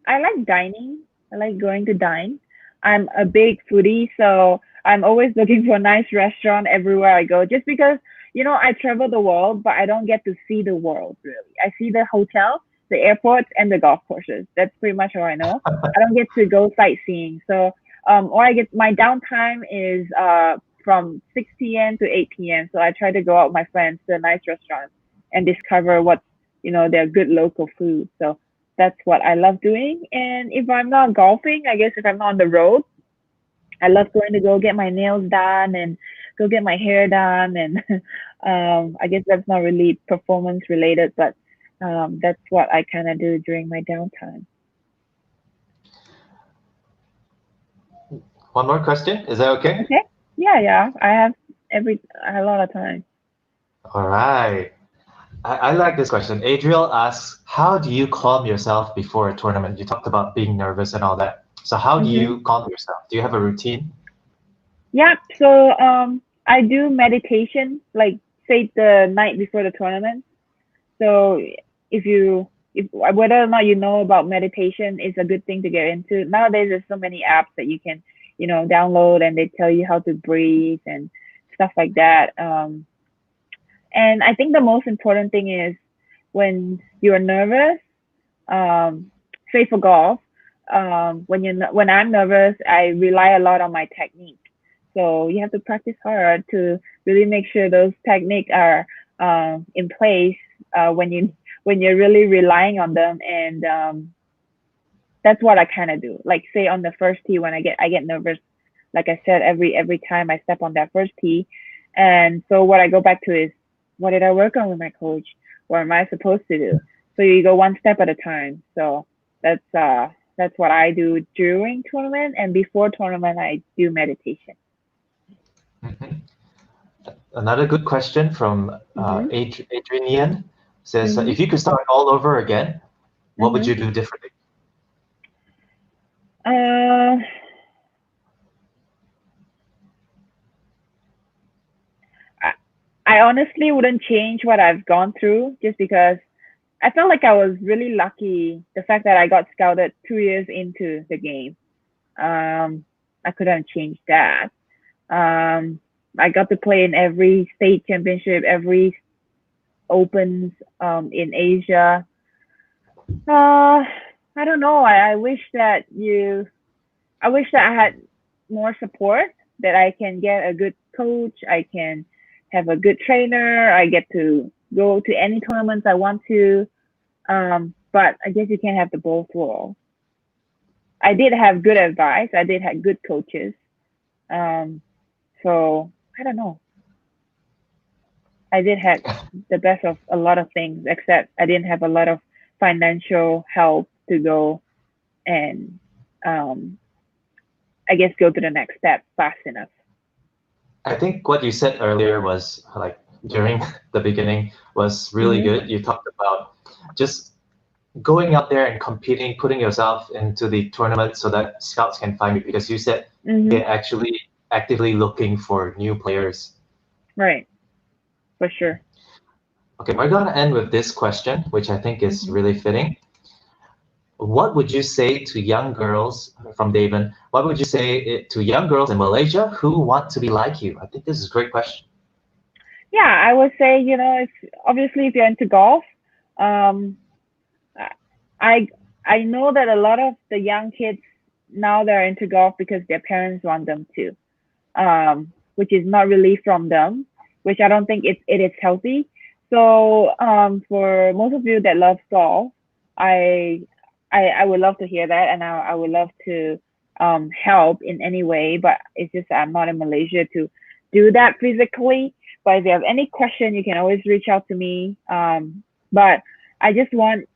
like dining. I like going to dine. I'm a big foodie, so I'm always looking for a nice restaurant everywhere I go, just because, I travel the world, but I don't get to see the world, really. I see the hotel, the airports, and the golf courses. That's pretty much all I know. I don't get to go sightseeing. So my downtime is from 6 p.m. to 8 p.m. So I try to go out with my friends to a nice restaurant and discover what's, their good local food. So that's what I love doing. And if I'm not golfing, I guess if I'm not on the road, I love going to go get my nails done and go get my hair done. And I guess that's not really performance related, but that's what I kind of do during my downtime. One more question, is that okay? Okay. Yeah. I have a lot of time. All right. I like this question. Adriel asks, how do you calm yourself before a tournament? You talked about being nervous and all that. So how do you calm yourself? Do you have a routine? Yeah. So I do meditation, like say the night before the tournament. So if whether or not you know about meditation, is a good thing to get into. Nowadays, there's so many apps that you can, download, and they tell you how to breathe and stuff like that. And I think the most important thing is when you're nervous, say for golf, when I'm nervous, I rely a lot on my technique. So you have to practice hard to really make sure those techniques are in place when you're really relying on them. And that's what I kind of do. Like say on the first tee, when I get nervous, like I said, every time I step on that first tee. And so what I go back to is, what did I work on with my coach? What am I supposed to do? So you go one step at a time. So that's what I do during tournament, and before tournament I do meditation. Another good question from Adrian says, if you could start all over again, what would you do differently? I honestly wouldn't change what I've gone through, just because I felt like I was really lucky. The fact that I got scouted 2 years into the game, I couldn't change that. I got to play in every state championship, every opens in Asia. I don't know. I wish that I had more support, that I can get a good coach, I can have a good trainer, I get to go to any tournaments I want to. But I guess you can't have the both worlds. I did have good advice. I did have good coaches. Um, so I don't know. I did have the best of a lot of things, except I didn't have a lot of financial help to go and I guess go to the next step fast enough. I think what you said earlier was like during the beginning was really good. You talked about just going out there and competing, putting yourself into the tournament so that scouts can find you, because you said they're actually actively looking for new players. Right, for sure. Okay, we're going to end with this question, which I think is really fitting. What would you say to young girls, from David, what would you say to young girls in Malaysia who want to be like you? I think this is a great question. Yeah, I would say, if you're into golf, um, I know that a lot of the young kids now they're into golf because their parents want them to, which is not really from them, which I don't think it is healthy. So for most of you that love golf, I I would love to hear that, and I would love to help in any way. But it's just I'm not in Malaysia to do that physically. But if you have any question, you can always reach out to me. But I just want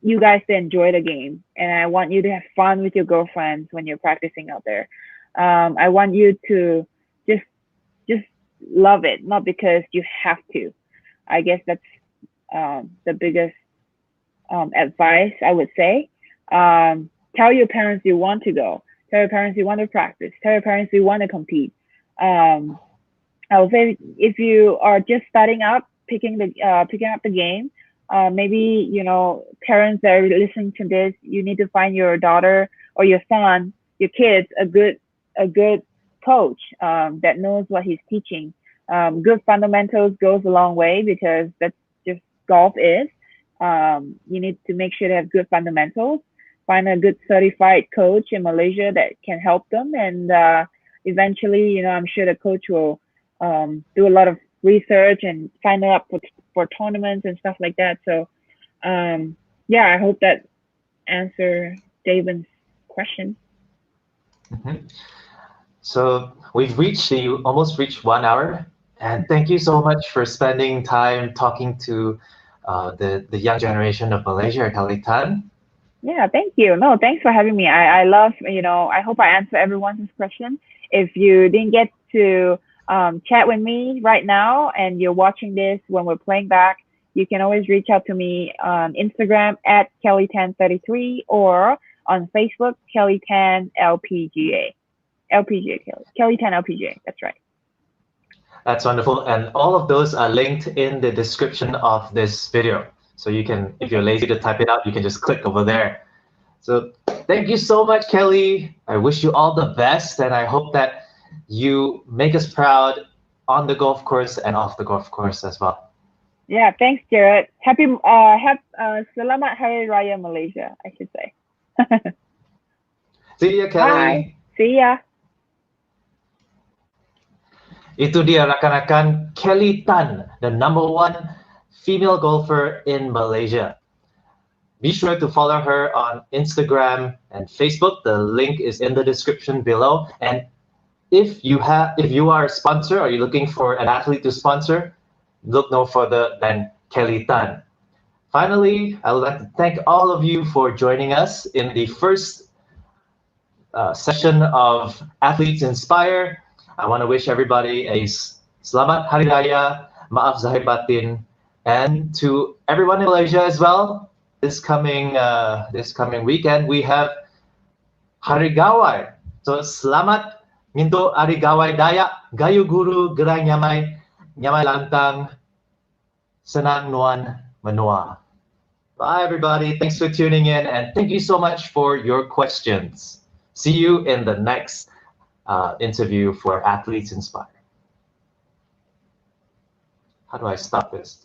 you guys to enjoy the game, and I want you to have fun with your girlfriends when you're practicing out there. I want you to just just love it, not because you have to. I guess that's the biggest advice I would say. Tell your parents you want to go. Tell your parents you want to practice. Tell your parents you want to compete. I would say if you are just starting up, picking up the game, maybe parents that are listening to this, you need to find your daughter or your son, your kids, a good coach that knows what he's teaching. Good fundamentals goes a long way because that's just golf is. You need to make sure they have good fundamentals. Find a good certified coach in Malaysia that can help them, and eventually, I'm sure the coach will do a lot of research and sign up for tournaments and stuff like that. So, yeah, I hope that answer David's question. So we've almost reached 1 hour, and thank you so much for spending time talking to the young generation of Malaysia, Kelly Tan. Yeah, thank you. No, thanks for having me. I love, I hope I answer everyone's question. If you didn't get to chat with me right now and you're watching this when we're playing back, you can always reach out to me on Instagram at KellyTan33 or on Facebook, Kelly Tan LPGA. Kelly Tan LPGA. That's right. That's wonderful. And all of those are linked in the description of this video. So you can, if you're lazy to type it out, you can just click over there. So thank you so much, Kelly. I wish you all the best, and I hope that you make us proud on the golf course and off the golf course as well. Yeah, thanks, Jared. Selamat Hari Raya Malaysia, I should say. See ya, Kelly. Bye. See ya. Itu dia rakan-rakan Kelly Tan, the #1 female golfer in Malaysia. Be sure to follow her on Instagram and Facebook. The link is in the description below. And if you are a sponsor or you're looking for an athlete to sponsor, look no further than Kelly Tan. Finally, I would like to thank all of you for joining us in the first session of Athletes Inspire. I want to wish everybody a Selamat Hari Raya, Maaf Zahir Batin, and to everyone in Malaysia as well. This coming weekend we have Hari Gawai. So selamat nginto Hari Gawai Dayak, gayu guru gerai nyamai lantang, senang nuan menua. Bye everybody. Thanks for tuning in, and thank you so much for your questions. See you in the next interview for Athletes Inspire. How do I stop this?